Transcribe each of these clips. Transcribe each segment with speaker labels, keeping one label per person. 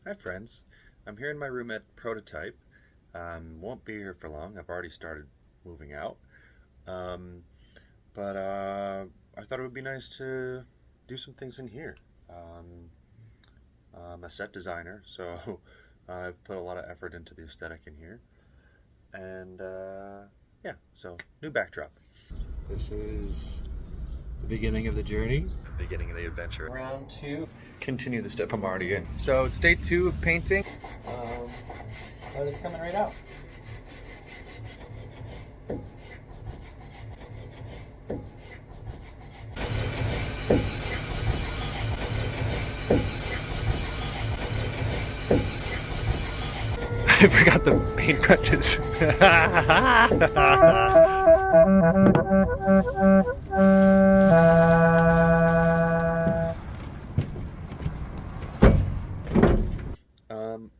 Speaker 1: Hi friends, I'm here in my room at Prototype. Won't be here for long. I've already started moving out. Um, but I thought it would be nice to do some things in here. Um, I'm a set designer, so I've put a lot of effort into the aesthetic in here. And yeah, so new backdrop. This is the beginning of the journey, the beginning of the adventure.
Speaker 2: Round two.
Speaker 1: Continue the step I'm already in.
Speaker 2: So it's day 2 of painting. But it's coming right out.
Speaker 1: I forgot the paintbrushes.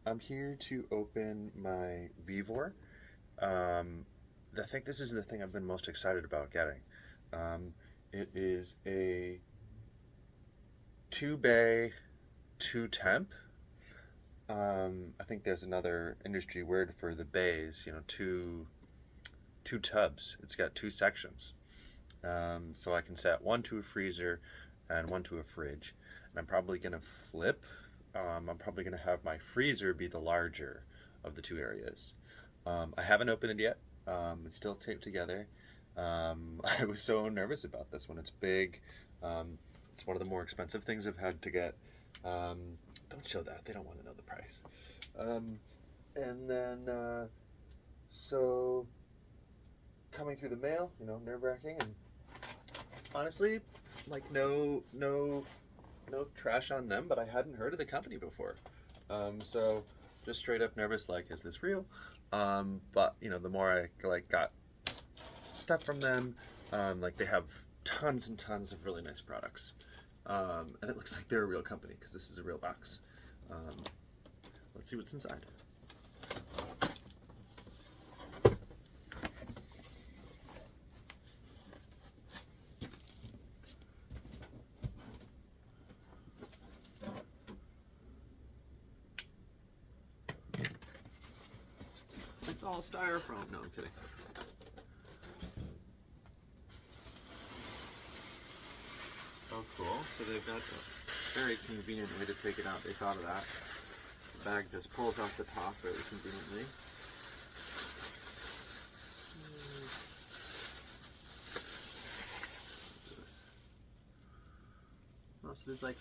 Speaker 1: I'm here to open my Vevor. I think this is the thing I've been most excited about getting. It is a 2-bay, 2-temp. I think there's another industry word for the bays, you know, two tubs. It's got 2 sections. So I can set one to a freezer and one to a fridge. And I'm probably going to flip. I'm probably going to have my freezer be the larger of the 2 areas. I haven't opened it yet. It's still taped together. I was so nervous about this one. It's big. It's one of the more expensive things I've had to get. Don't show that. They don't want to know the price. And then, so coming through the mail, you know, nerve-wracking, and honestly, like no trash on them, but I hadn't heard of the company before. So just straight up nervous, like, is this real? But you know, the more I got stuff from them, like they have tons and tons of really nice products. And it looks like they're a real company because this is a real box. Let's see what's inside. It's all styrofoam. No, I'm kidding. Oh, cool. So they've got a very convenient way to take it out. They thought of that. The bag just pulls off the top very conveniently. Oh, so there's like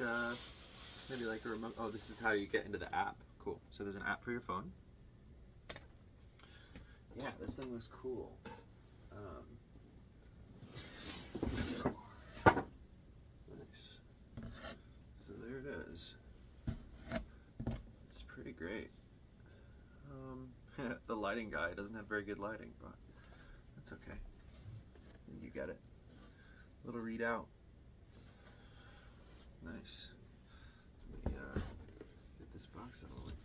Speaker 1: maybe like a remote. Oh, this is how you get into the app. Cool. So there's an app for your phone. Yeah, this thing looks cool. Nice. So there it is. It's pretty great. The lighting guy doesn't have very good lighting, but that's okay. You get it. Little readout. Nice. Let me get this box out of the way.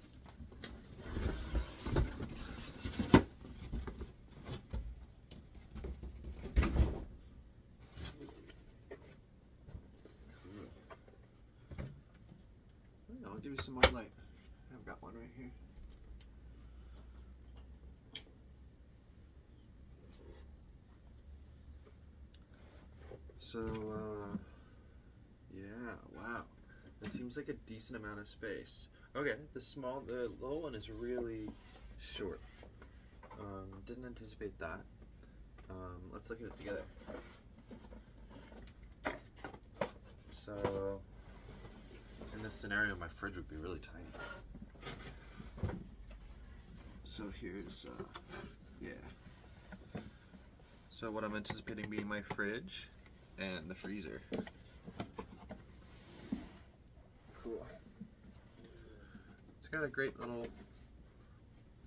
Speaker 1: I'll give you some more light. I've got one right here. So, yeah, wow. That seems like a decent amount of space. Okay, the low one is really short. Didn't anticipate that. Let's look at it together. So, in this scenario, my fridge would be really tiny. So here's, yeah. So what I'm anticipating being my fridge and the freezer. Cool. It's got a great little,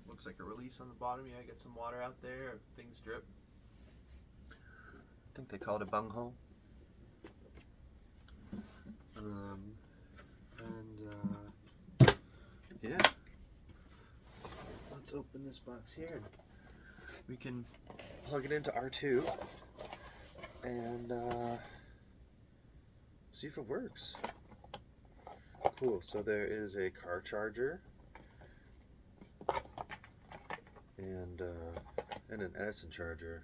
Speaker 1: looks like a release on the bottom. Yeah, get some water out there, things drip. I think they call it a bunghole. Yeah. Let's open this box here. We can plug it into R2 and see if it works. cool. So there is a car charger and an Edison charger.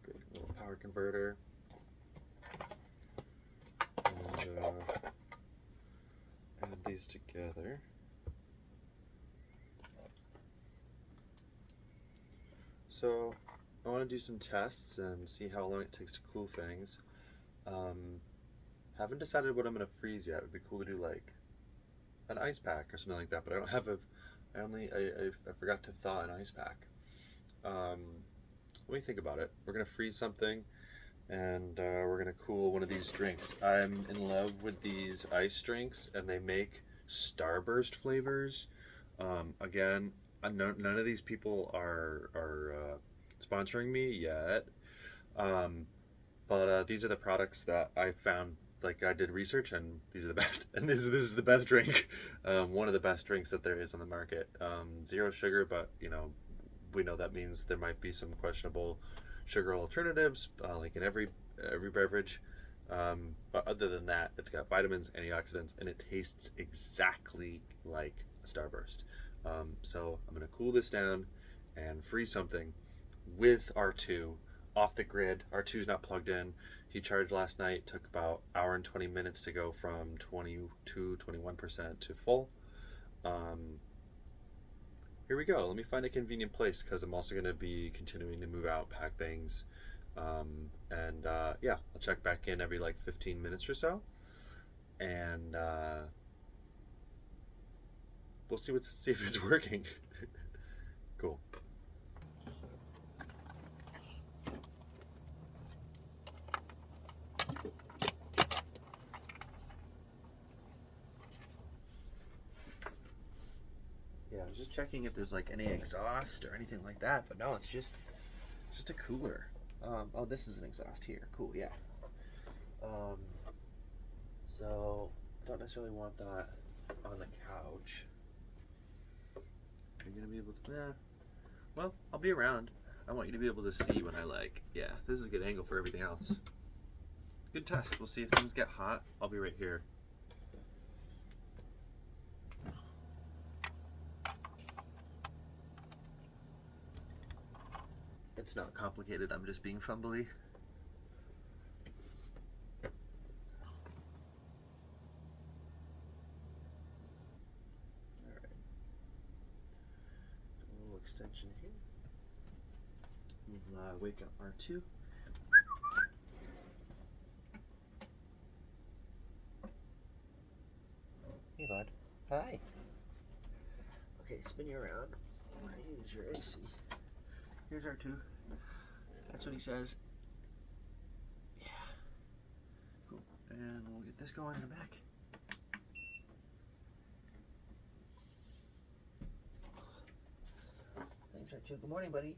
Speaker 1: Good little power converter. And add these together. So I want to do some tests and see how long it takes to cool things. Haven't decided what I'm going to freeze yet. It would be cool to do like an ice pack or something like that, but I don't have I forgot to thaw an ice pack. Let me think about it. We're going to freeze something and we're going to cool one of these drinks. I'm in love with these ice drinks and they make Starburst flavors. Again, none of these people are sponsoring me yet, but these are the products that I found. Like I did research, and these are the best. And this is the best drink, one of the best drinks that there is on the market. 0 sugar, but you know, we know that means there might be some questionable sugar alternatives, like in every beverage. But other than that, it's got vitamins, antioxidants, and it tastes exactly like a Starburst. So I'm gonna cool this down and freeze something with R2 off the grid. R2's not plugged in. He charged last night, took about an hour and 20 minutes to go from 21% to full. Here we go. Let me find a convenient place because I'm also going to be continuing to move out, pack things. Yeah, I'll check back in every like 15 minutes or so. And we'll see if it's working. Cool. Yeah, I was just checking if there's like any exhaust or anything like that, but no, it's just a cooler. Oh, this is an exhaust here. Cool, yeah. So I don't necessarily want that on the couch. Are you gonna be able to? Yeah. Well, I'll be around. I want you to be able to see when I like. Yeah, this is a good angle for everything else. Good test. We'll see if things get hot. I'll be right here. It's not complicated, I'm just being fumbly. Alright. A little extension here. We'll wake up R2. Hey bud. Hi. Okay, spin you around. I'm gonna use your AC. Here's R2. That's what he says. Yeah. Cool. And we'll get this going in the back. Thanks, R2. Good morning, buddy.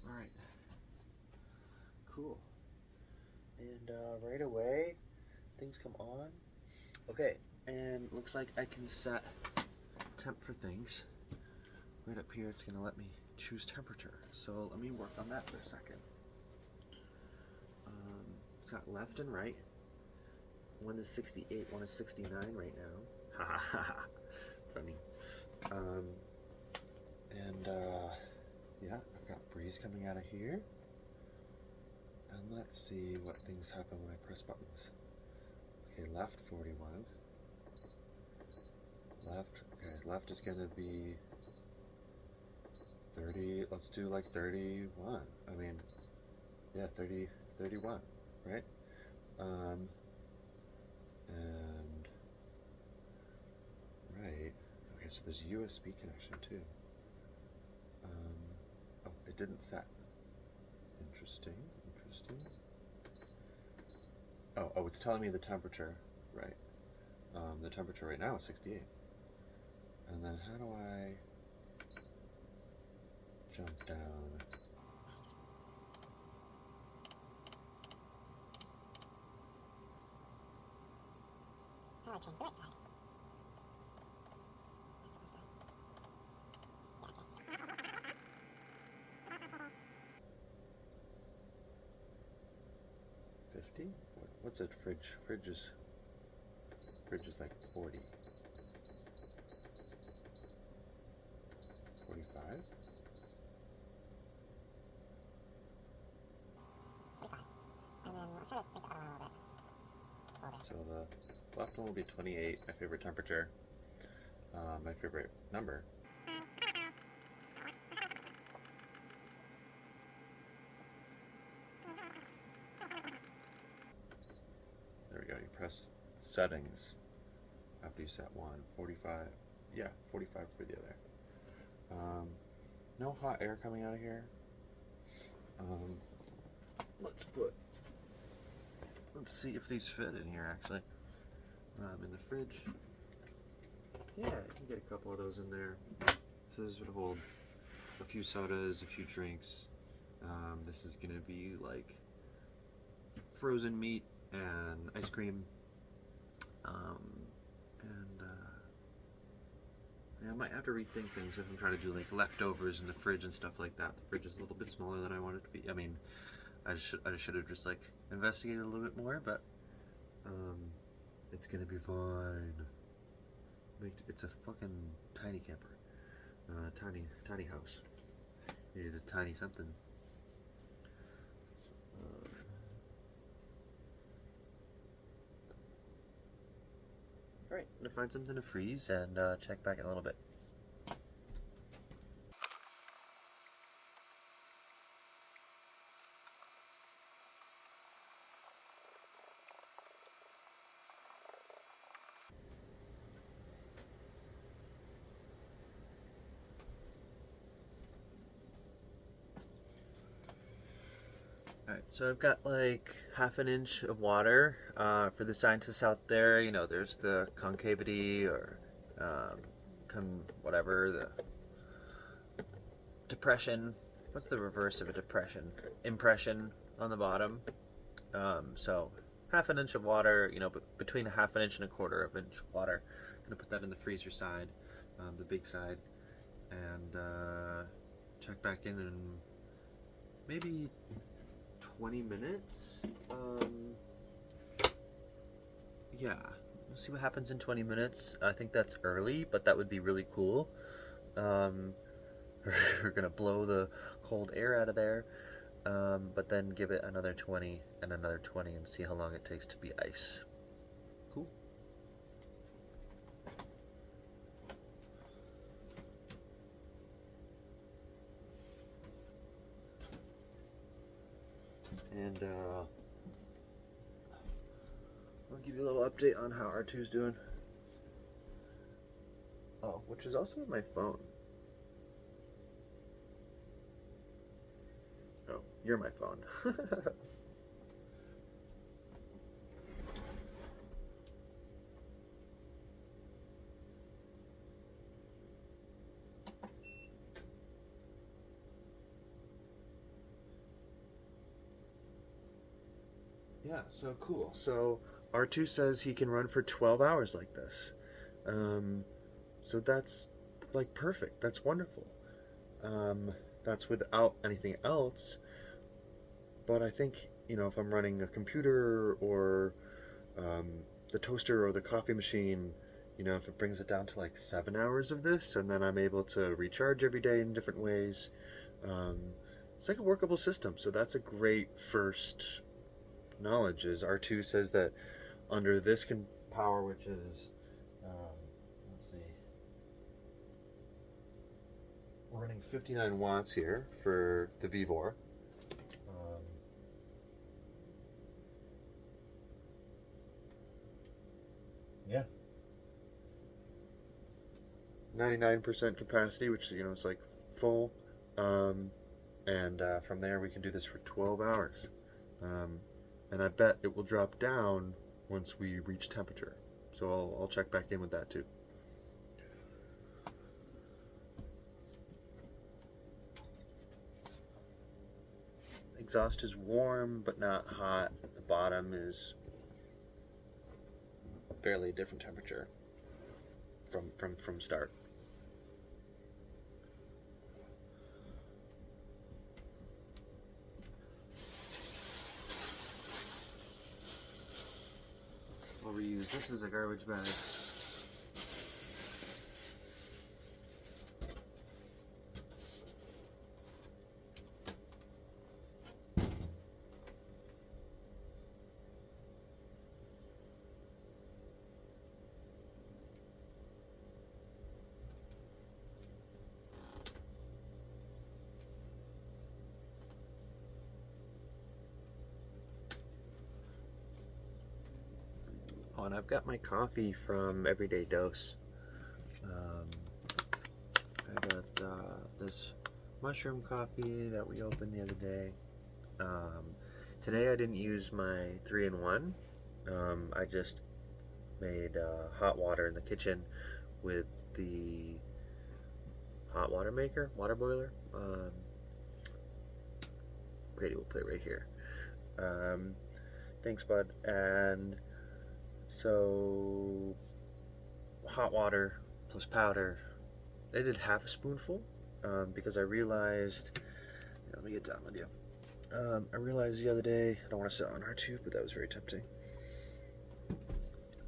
Speaker 1: Alright. Cool. And right away, things come on. Okay, and looks like I can set temp for things. Right up here, it's gonna let me choose temperature. So let me work on that for a second. It's got left and right. One is 68, one is 69 right now. Ha ha ha. Funny. Yeah, I've got breeze coming out of here. And let's see what things happen when I press buttons. Okay, left 41. Left, okay, left is gonna be 30, let's do like 31. I mean, yeah, 31, right? And, right, okay, so there's a USB connection too. Oh, it didn't set. Interesting. Oh, it's telling me the temperature, right? The temperature right now is 68. And then how do I jump down?
Speaker 3: How do I change the right side?
Speaker 1: 50? What's a fridge? Fridge is like 40. 45?
Speaker 3: And then let's try to make the other one a little bit older.
Speaker 1: So the left one will be 28, my favorite temperature. My favorite number. There we go, you press settings after you set one. 45, yeah, 45 for the other. No hot air coming out of here. Let's see if these fit in here actually. In the fridge. Yeah, you can get a couple of those in there. So this would hold a few sodas, a few drinks. This is gonna be like frozen meat and ice cream. Yeah, I might have to rethink things if I'm trying to do like leftovers in the fridge and stuff like that. The fridge is a little bit smaller than I want it to be. I mean, I should have just like investigated a little bit more, but it's gonna be fine. It's a fucking tiny camper, tiny house. Needed a tiny something. Alright, I'm gonna find something to freeze and check back in a little bit. Alright, so I've got like half an inch of water. For the scientists out there, you know, there's the concavity or whatever, the depression. What's the reverse of a depression? Impression on the bottom. So half an inch of water, you know, between a half an inch and a quarter of an inch of water. I'm gonna put that in the freezer side, the big side, and check back in maybe 20 minutes. Yeah, we'll see what happens in 20 minutes. I think that's early, but that would be really cool. We're gonna blow the cold air out of there, but then give it another 20 and another 20 and see how long it takes to be ice. Cool. And I'll give you a little update on how R2's doing. Oh, which is also on my phone. Oh, you're my phone. Yeah, so cool. So R2 says he can run for 12 hours like this. So that's like perfect. That's wonderful. That's without anything else. But I think, you know, if I'm running a computer or the toaster or the coffee machine, you know, if it brings it down to like 7 hours of this, and then I'm able to recharge every day in different ways, it's like a workable system. So that's a great first knowledge. Is R2 says that under this power, which is let's see, we're running 59 watts here for the Vevor. Yeah, 99% capacity, which, you know, it's like full, and from there we can do this for 12 hours. And I bet it will drop down once we reach temperature. So I'll check back in with that too. Exhaust is warm but not hot. The bottom is barely a different temperature from start. I'll reuse. This is a garbage bag. Oh, and I've got my coffee from Everyday Dose. I got this mushroom coffee that we opened the other day. Today I didn't use my 3-in-1. I just made hot water in the kitchen with the hot water maker, water boiler. Grady will put it right here. Thanks, bud. And so hot water plus powder. I did half a spoonful because I realized, let me get down with you. I realized the other day, I don't want to sit on R2, but that was very tempting.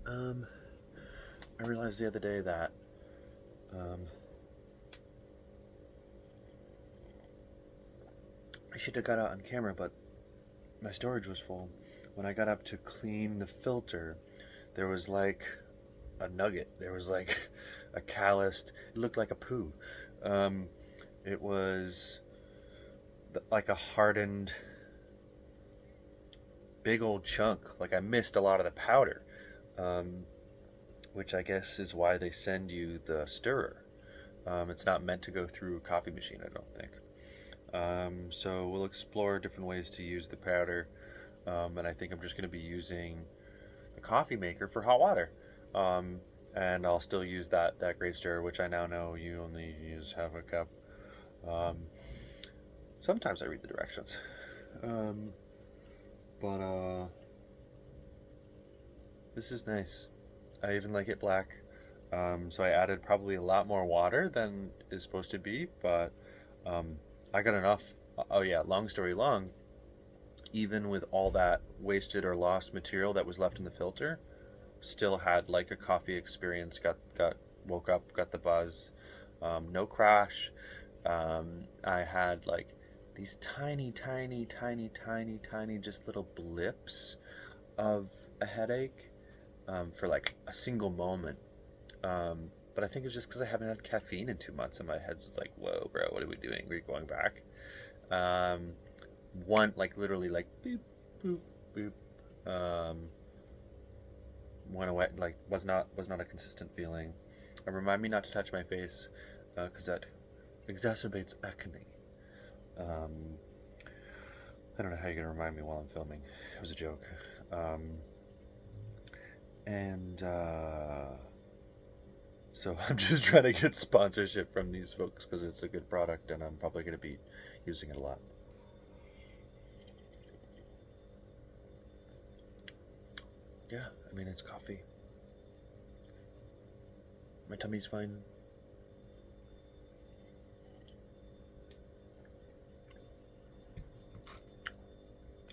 Speaker 1: I realized the other day that I should have got out on camera, but my storage was full. When I got up to clean the filter, there was like a nugget. There was like a calloused, it looked like a poo. It was like a hardened big old chunk. Like I missed a lot of the powder, which I guess is why they send you the stirrer. It's not meant to go through a coffee machine, I don't think. So we'll explore different ways to use the powder, and I think I'm just going to be using the coffee maker for hot water. And I'll still use that great stirrer, which I now know you only use half a cup. Sometimes I read the directions. But this is nice. I even like it black. So I added probably a lot more water than is supposed to be, but I got enough. Oh yeah, long story long, even with all that wasted or lost material that was left in the filter, still had like a coffee experience. Woke up, got the buzz. No crash. I had like these tiny just little blips of a headache for like a single moment. But I think it was just because I haven't had caffeine in 2 months, and my head's just like, whoa, bro, what are we doing? We're going back. One, like literally like boop, boop, boop. Went away, like was not a consistent feeling. And remind me not to touch my face, because that exacerbates acne. I don't know how you're gonna remind me while I'm filming. It was a joke. So I'm just trying to get sponsorship from these folks because it's a good product, and I'm probably gonna be using it a lot. Yeah, I mean, it's coffee. My tummy's fine.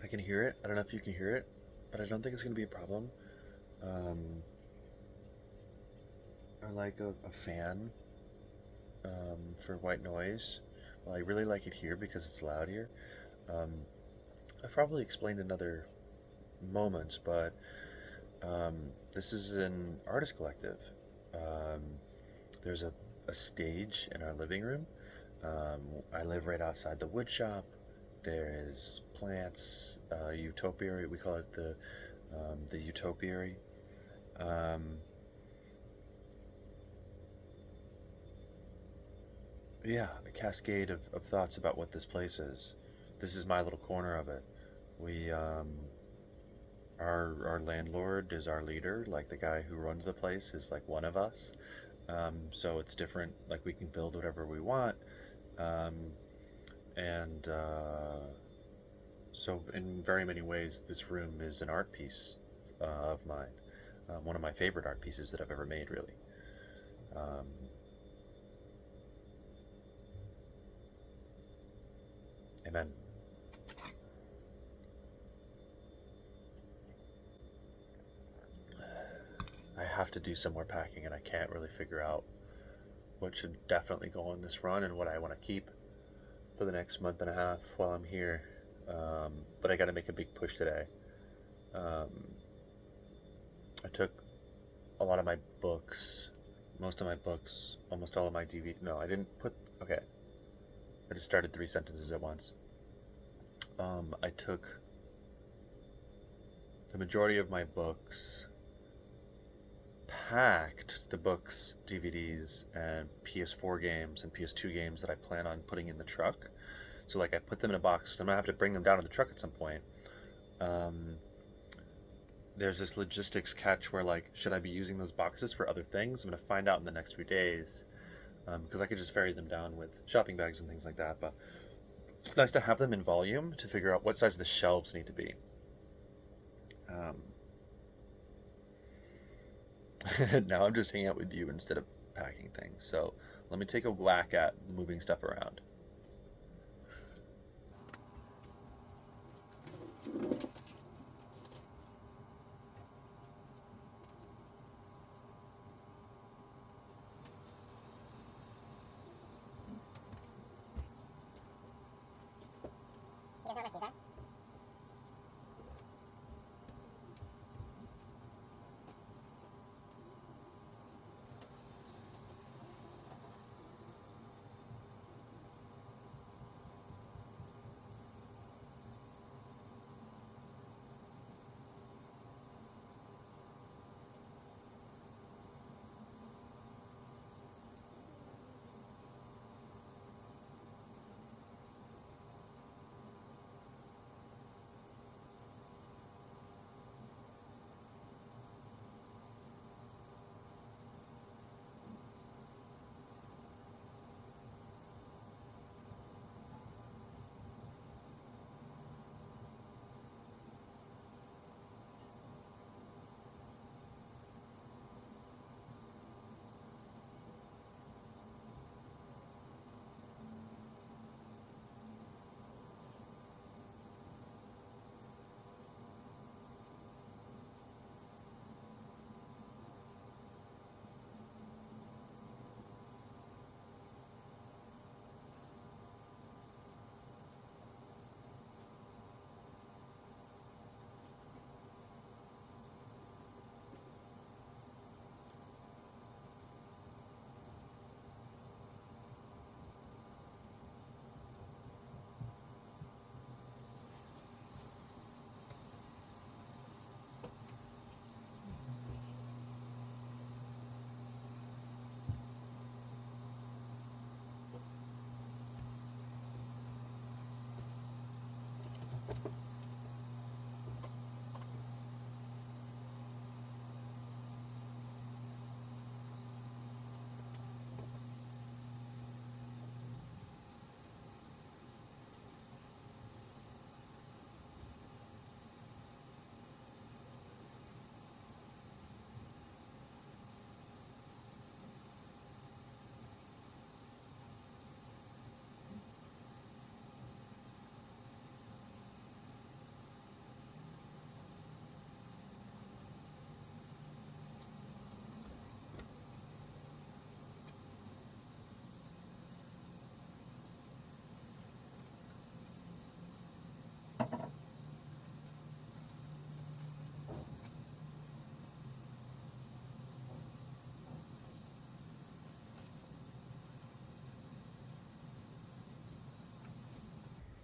Speaker 1: I can hear it. I don't know if you can hear it, but I don't think it's going to be a problem. I like a fan for white noise. Well, I really like it here because it's loud here. I've probably explained in other moments, but this is an artist collective. There's a stage in our living room. I live right outside the wood shop. There's plants, utopiary. We call it the utopiary. Yeah, a cascade of thoughts about what this place is. This is my little corner of it. We our landlord is our leader. Like the guy who runs the place is like one of us. So it's different. Like we can build whatever we want. So in very many ways, this room is an art piece of mine. One of my favorite art pieces that I've ever made, really. Amen. have to do some more packing, and I can't really figure out what should definitely go on this run and what I want to keep for the next month and a half while I'm here. But I got to make a big push today. I took a lot of my books, most of my books, almost all of my DVD. No, I didn't put. Okay, I just started 3 sentences at once. I took the majority of my books, packed the books, DVDs, and PS4 games and PS2 games that I plan on putting in the truck. So like I put them in a box, so I'm gonna have to bring them down to the truck at some point. There's this logistics catch where like, should I be using those boxes for other things? I'm gonna find out in the next few days, because I could just ferry them down with shopping bags and things like that. But it's nice to have them in volume to figure out what size the shelves need to be. Now I'm just hanging out with you instead of packing things. So let me take a whack at moving stuff around.
Speaker 3: You guys know what my keys are?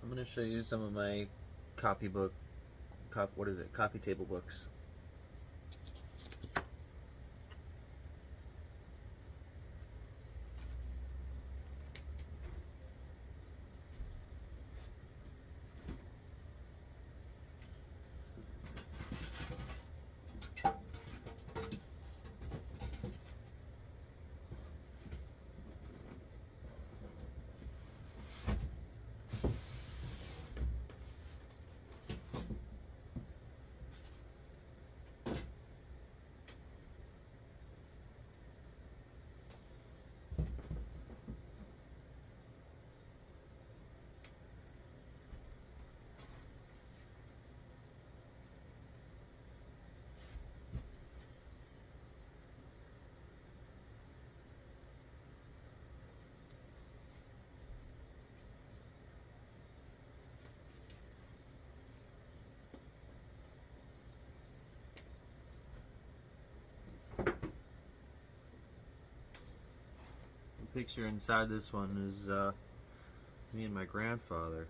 Speaker 1: I'm going to show you some of my coffee table books. picture inside this one is me and my grandfather.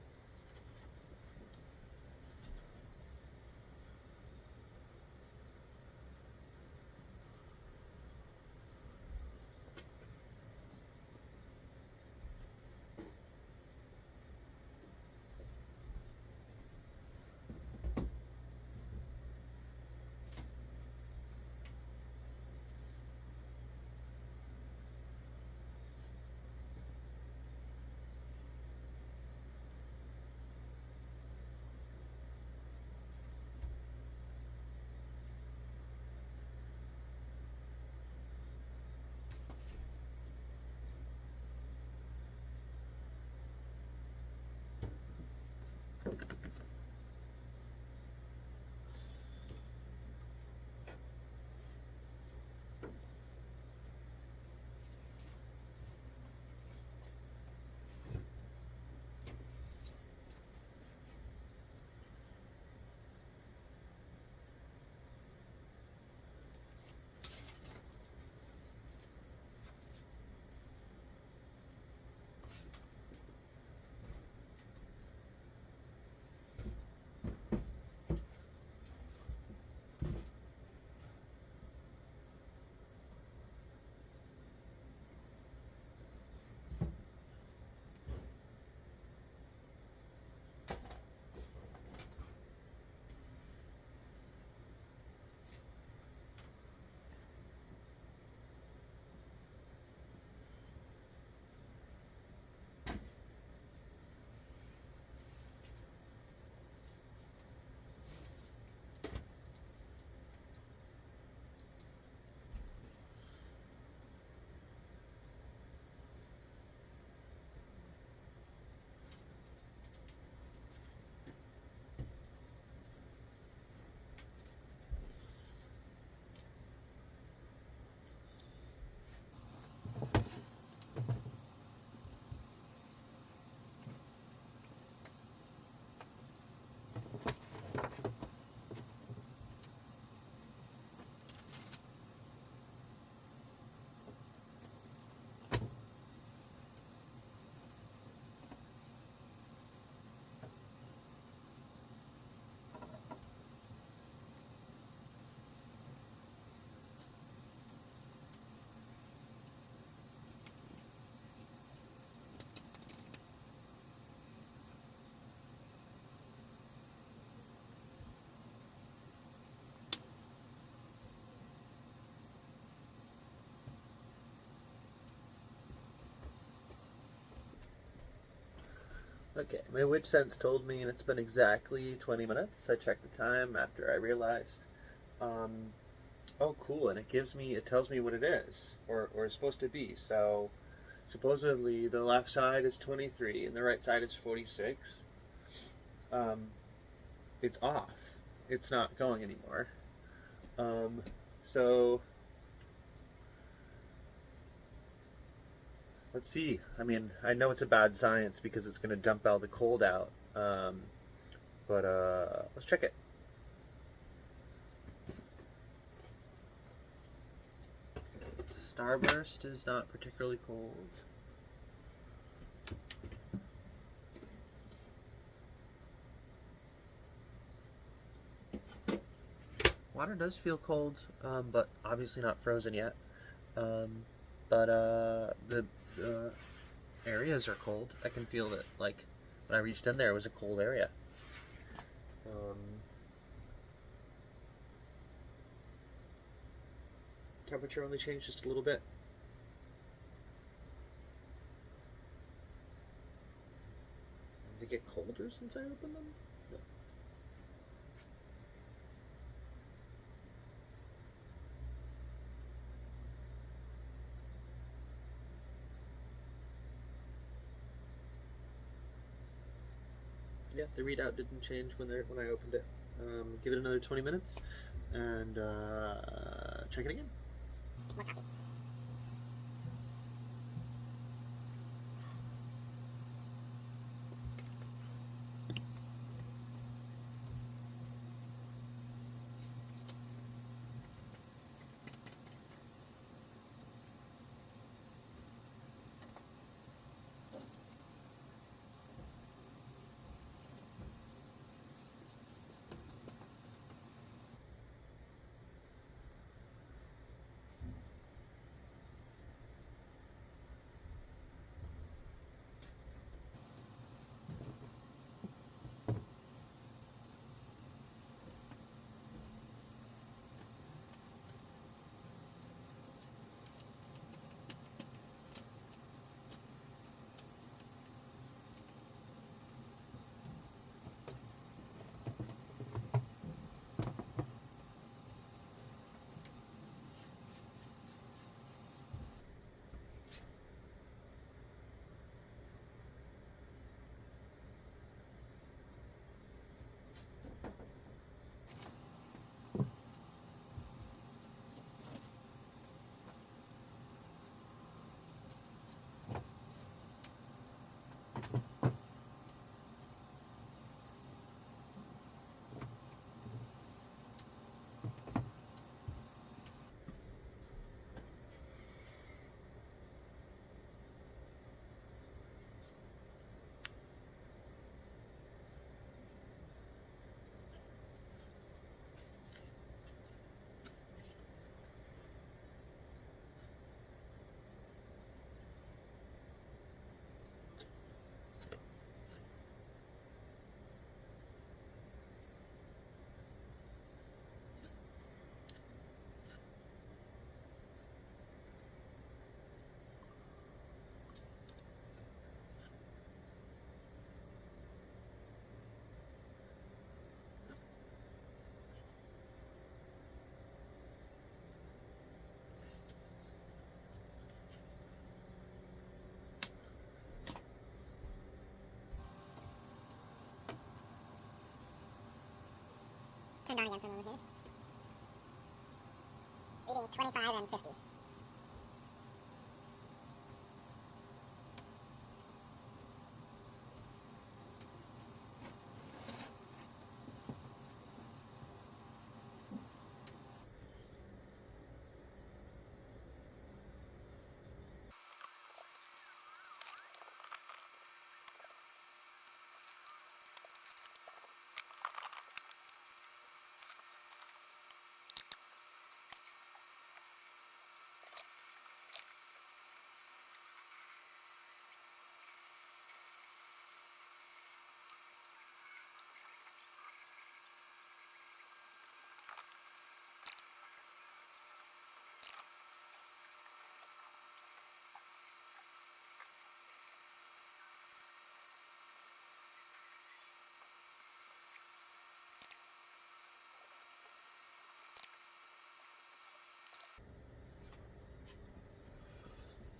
Speaker 1: Okay, my witch sense told me, and it's been exactly 20 minutes. I checked the time after I realized. Oh, cool, and it tells me what it is, or is supposed to be. So, supposedly, the left side is 23, and the right side is 46. It's off. It's not going anymore. So, let's see. I mean, I know it's a bad science because it's going to dump all the cold out. But let's check it. Starburst is not particularly cold. Water does feel cold, but obviously not frozen yet. But the areas are cold. I can feel that, like, when I reached in there, it was a cold area. Temperature only changed just a little bit. Did it get colder since I opened them? No. Yeah, the readout didn't change when I opened it. Give it another 20 minutes and check it again.
Speaker 3: turned on again for a moment here. Reading 25 and 50.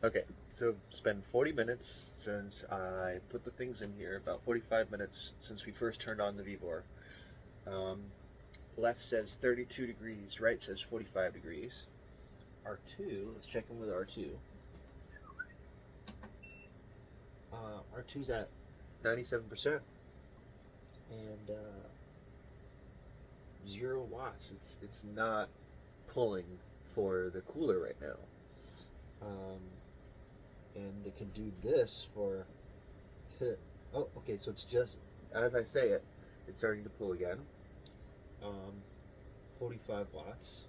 Speaker 1: Okay, so spend 40 minutes since I put the things in here, about 45 minutes since we first turned on the Vevor. Left says 32 degrees, right says 45 degrees. R2, let's check in with R2. R2's at 97% and 0 watts. It's not pulling for the cooler right now. And it can do this for, oh, okay, so it's just, as I say it, it's starting to pull again. 45 watts.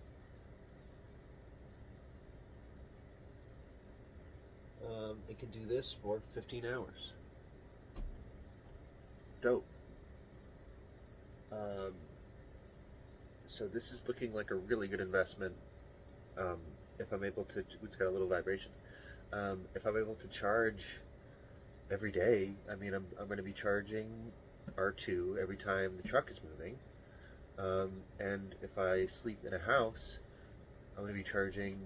Speaker 1: It can do this for 15 hours. Dope. So this is looking like a really good investment. If I'm able to, it's got a little vibration. If I'm able to charge every day, I mean, I'm going to be charging R2 every time the truck is moving. And if I sleep in a house, I'm going to be charging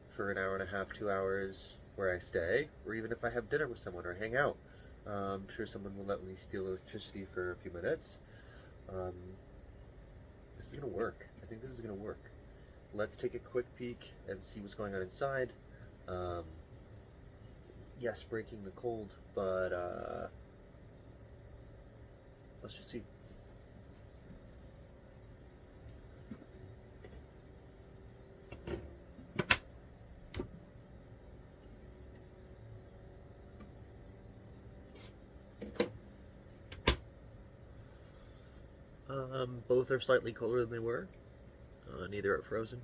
Speaker 1: for an hour and a half, 2 hours where I stay, or even if I have dinner with someone or hang out. I'm sure someone will let me steal electricity for a few minutes. This is going to work. I think this is going to work. Let's take a quick peek and see what's going on inside. Yes, breaking the cold, but let's just see. Both are slightly colder than they were. Neither are frozen.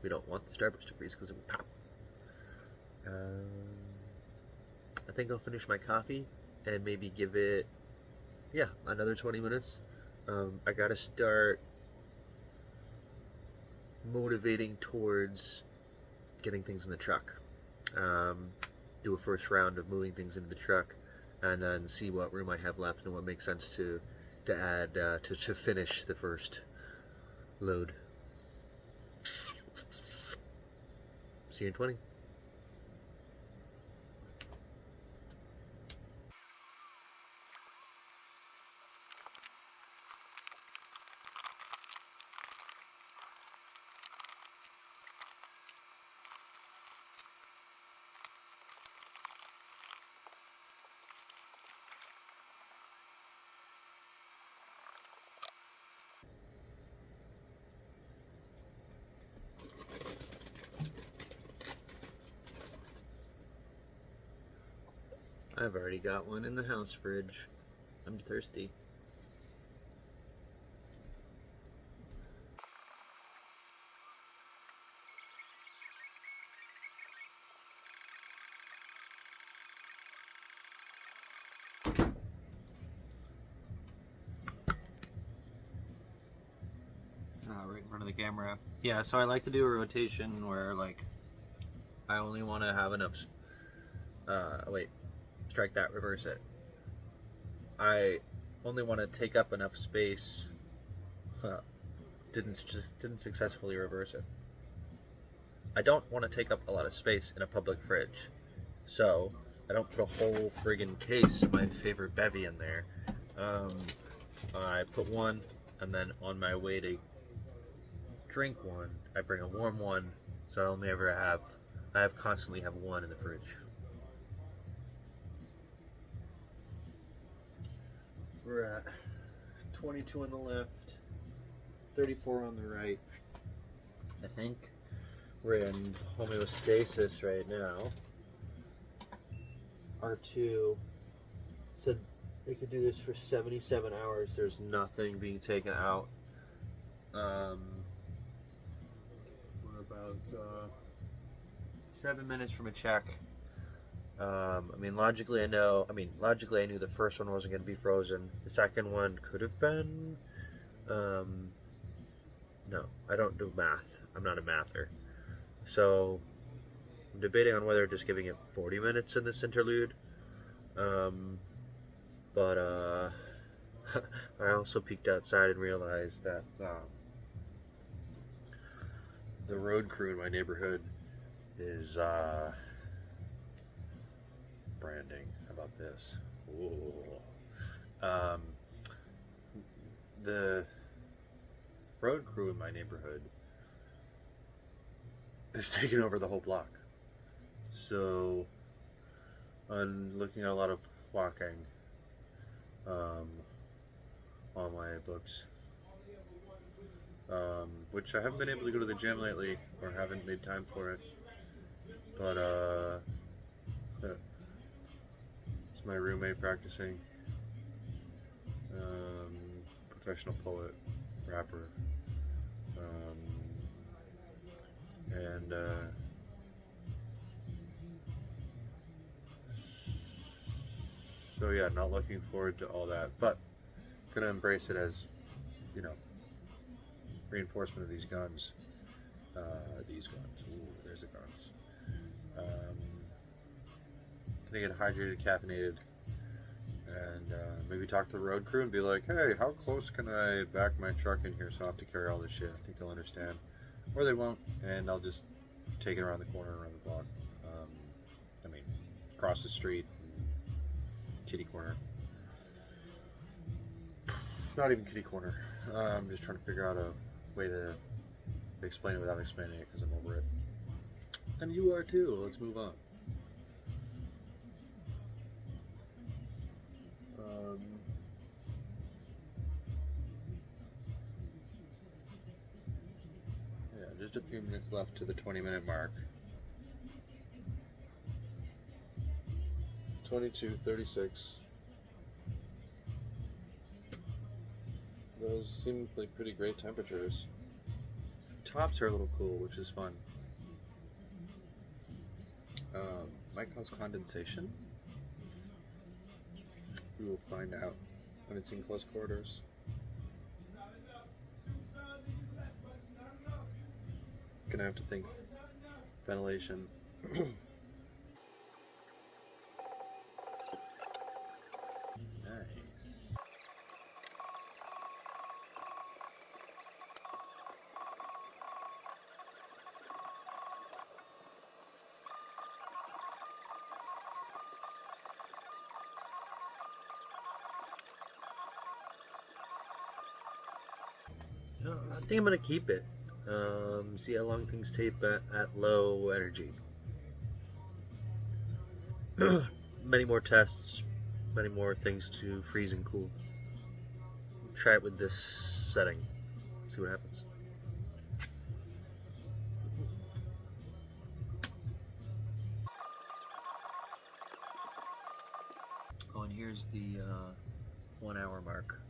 Speaker 1: We don't want the starburst to freeze because it would pop. I think I'll finish my coffee and maybe give it, yeah, another 20 minutes. I gotta start motivating towards getting things in the truck. Do a first round of moving things into the truck, and then see what room I have left and what makes sense to add to finish the first load. See you in 20. I've already got one in the house fridge. I'm thirsty. Right in front of the camera. Yeah, so I like to do a rotation where, like, I only want to have enough. Wait, strike that, reverse it. I only want to take up enough space. Didn't successfully reverse it. I don't want to take up a lot of space in a public fridge, so I don't put a whole friggin' case of my favorite bevy in there. I put one, and then on my way to drink one, I bring a warm one, so I constantly have one in the fridge. We're at 22 on the left, 34 on the right. I think we're in homeostasis right now. R2 said they could do this for 77 hours. There's nothing being taken out. We're about 7 minutes from a check. Logically I knew the first one wasn't going to be frozen. The second one could have been. No, I don't do math. I'm not a mather. So I'm debating on whether just giving it 40 minutes in this interlude. But I also peeked outside and realized that the road crew in my neighborhood is branding. How about this? Ooh. The road crew in my neighborhood is taking over the whole block. So I'm looking at a lot of walking on my books, which I haven't been able to go to the gym lately, or haven't made time for it. But it's my roommate practicing, professional poet, rapper, and so yeah, not looking forward to all that, but gonna embrace it as, reinforcement of these guns. Ooh, there's the guns. Gonna get hydrated, caffeinated, and maybe talk to the road crew and be like, hey, how close can I back my truck in here so I don't have to carry all this shit? I think they'll understand. Or they won't, and I'll just take it around the corner, around the block. Across the street, kitty corner. Not even kitty corner. I'm just trying to figure out a way to explain it without explaining it, because I'm over it. And you are too. Let's move on. Yeah, just a few minutes left to the 20-minute mark. 22:36. Those seem like pretty great temperatures. Tops are a little cool, which is fun. Might cause condensation. We will find out when it's in close quarters. Gonna have to think ventilation. Nice. I think I'm gonna keep it. See how long things tape at low energy. Many more tests, many more things to freeze and cool. Try it with this setting. See what happens. Oh, and here's the 1 hour mark.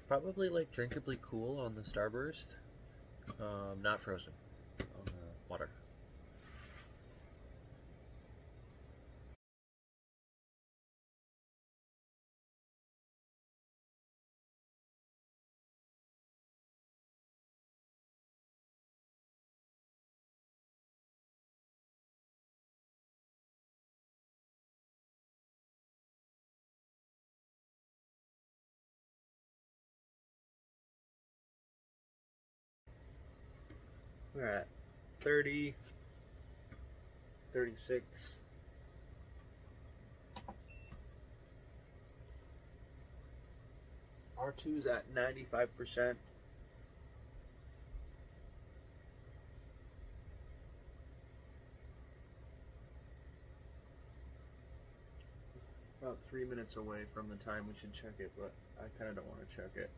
Speaker 1: Probably like drinkably cool on the Starburst, not frozen on the water.
Speaker 2: We're at 30, 36. R2's at 95%. About 3 minutes away from the time we should check it, but I kind of don't want to check it.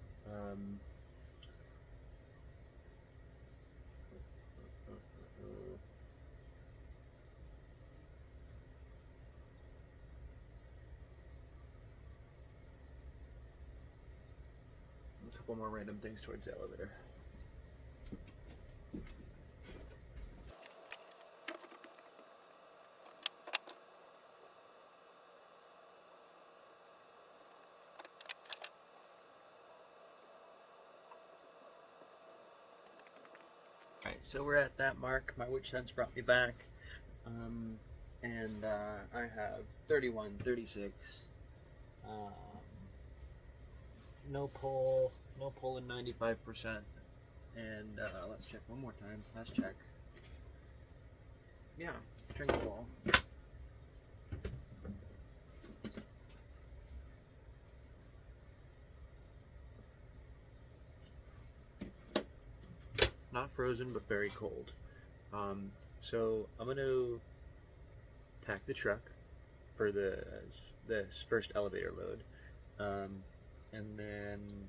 Speaker 2: A couple more random things towards the elevator. Alright, so we're at that mark. My witch sense brought me back. And I have 31, 36. No pull in 95%. And let's check one more time. Last check. Yeah, drinkable. Not frozen, but very cold. So I'm going to pack the truck for this first elevator load, and then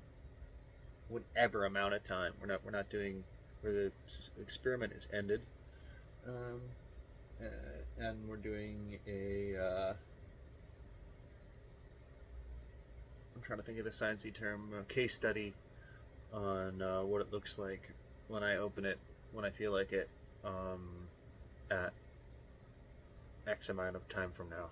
Speaker 2: whatever amount of time we're not doing where the experiment is ended, and we're doing a I'm trying to think of the sciencey term, a case study on what it looks like when I open it, when I feel like it, at X amount of time from now.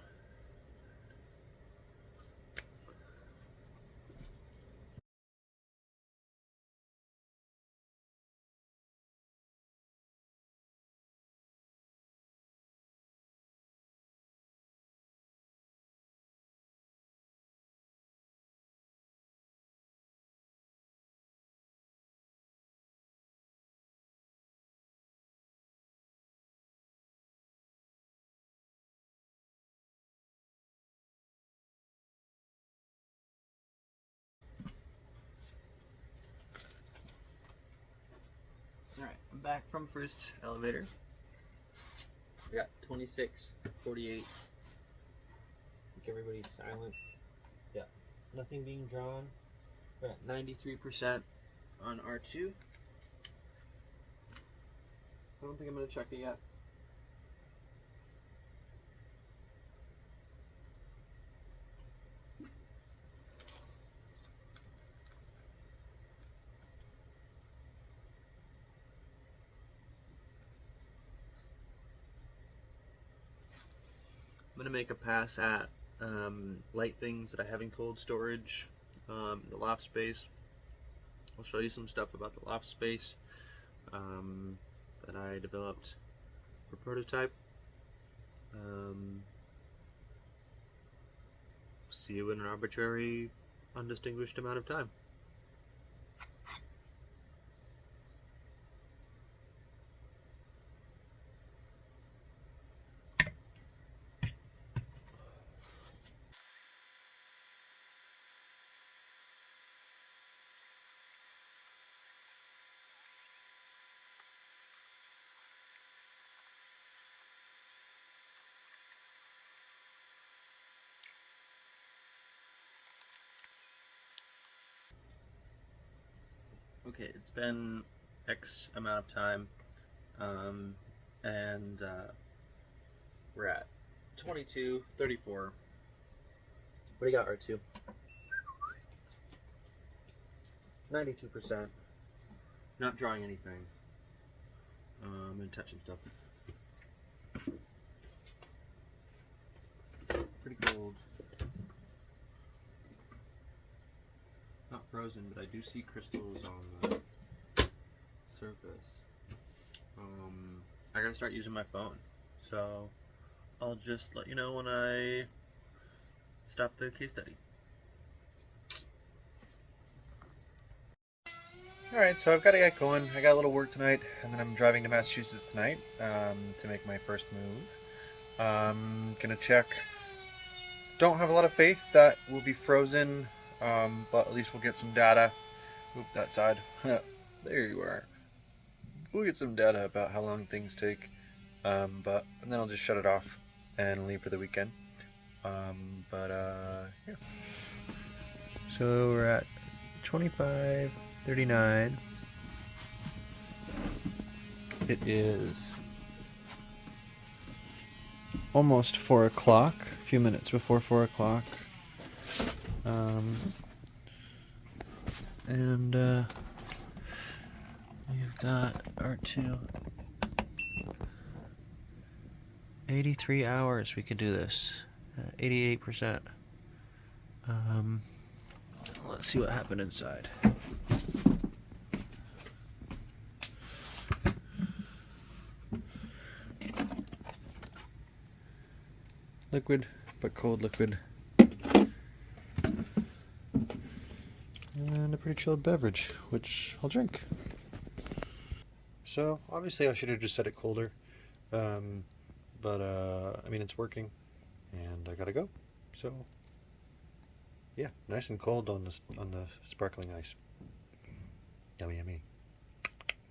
Speaker 2: Alright, I'm back from first elevator. We got 26, 48. I think everybody's silent. Yeah, nothing being drawn. We're at 93% on R2. I don't think I'm going to check it yet. I'm going to make a pass at light things that I have in cold storage, the loft space. I'll show you some stuff about the loft space that I developed for prototype. See you in an arbitrary, undistinguished amount of time. Okay, it's been X amount of time, and we're at 22, 34. What do you got, R2? 92%. Not drawing anything. And touching stuff. Pretty cold. Not frozen, but I do see crystals on the surface. I gotta start using my phone, so I'll just let you know when I stop the case study.
Speaker 1: Alright, so I've got to get going. I got a little work tonight, and then I'm driving to Massachusetts tonight to make my first move. Gonna check. Don't have a lot of faith that we'll be frozen, but at least we'll get some data. Oop, that side. There you are. We'll get some data about how long things take, and then I'll just shut it off and leave for the weekend. Yeah. So we're at 25:39. It is almost 4 o'clock, a few minutes before 4 o'clock. We've got our 83 hours we could do this. 88%. Let's see what happened inside. Liquid, but cold liquid. And a pretty chilled beverage, which I'll drink. So, obviously I should have just set it colder. I mean, it's working. And I gotta go. So, yeah, nice and cold on the sparkling ice. Yummy, yummy.